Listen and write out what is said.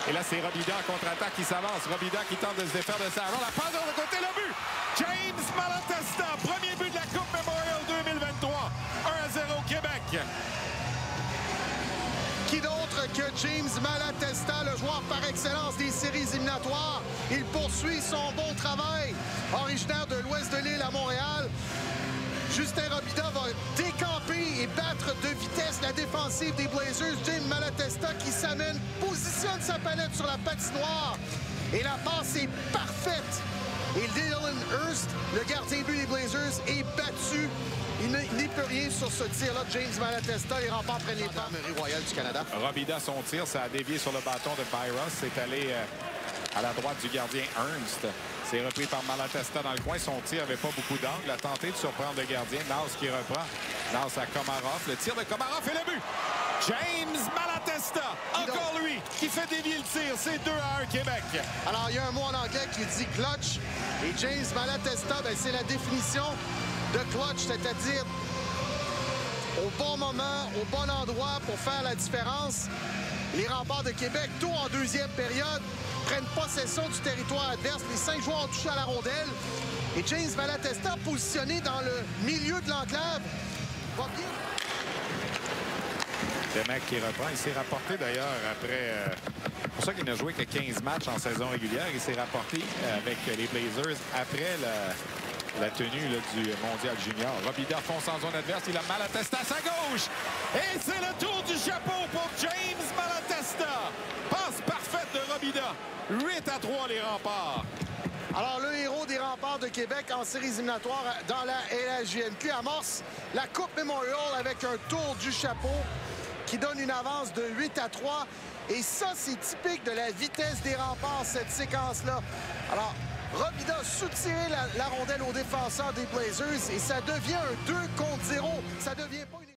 Et là, c'est Robida en contre-attaque qui s'avance. Robida qui tente de se défaire de ça. Alors, la passe de l'autre côté, le but! James Malatesta, premier but de la Coupe Memorial 2023. 1-0 Québec. Qui d'autre que James Malatesta, le joueur par excellence des séries éliminatoires. Il poursuit son bon travail. Originaire de l'ouest de l'île à Montréal, Justin Robida va décamper et battre de vitesse la défensive des Blazers. James Malatesta qui s'amène, positionne sa palette sur la patinoire. Et la passe est parfaite. Et Dylan Hurst, le gardien but des Blazers, est battu. Il n'y peut rien sur ce tir-là. James Malatesta, les remparts prennent les Gendarmerie royale du Canada. Robida, son tir, ça a dévié sur le bâton de Byros. C'est allé à la droite du gardien Ernst. C'est repris par Malatesta dans le coin. Son tir n'avait pas beaucoup d'angle. A tenté de surprendre le gardien. Naus qui reprend. Naus à Komarov. Le tir de Komarov et le but. James Malatesta, encore lui, qui fait dévier le tir. C'est 2-1 Québec. Alors, il y a un mot en anglais qui dit clutch. Et James Malatesta, c'est la définition de clutch, c'est-à-dire au bon moment, au bon endroit pour faire la différence. Les remparts de Québec, tôt en deuxième période, prennent possession du territoire adverse. Les 5 joueurs ont touché à la rondelle. Et James Malatesta, positionné dans le milieu de l'enclave, va bien. Le mec qui reprend. Il s'est rapporté d'ailleurs après... C'est pour ça qu'il n'a joué que 15 matchs en saison régulière. Il s'est rapporté avec les Blazers après la tenue là, du Mondial Junior. Robida fonce en zone adverse. Il a Malatesta à sa gauche. Et c'est le tour du chapeau pour James Malatesta. Passe parfaite de Robida. 8-3 les remparts. Alors, le héros des remparts de Québec en séries éliminatoires dans la LHJMQ amorce la Coupe Memorial avec un tour du chapeau qui donne une avance de 8-3. Et ça, c'est typique de la vitesse des remparts, cette séquence-là. Alors, Robida a soutiré la rondelle aux défenseurs des Blazers et ça devient un 2 contre 0. Ça devient pas une...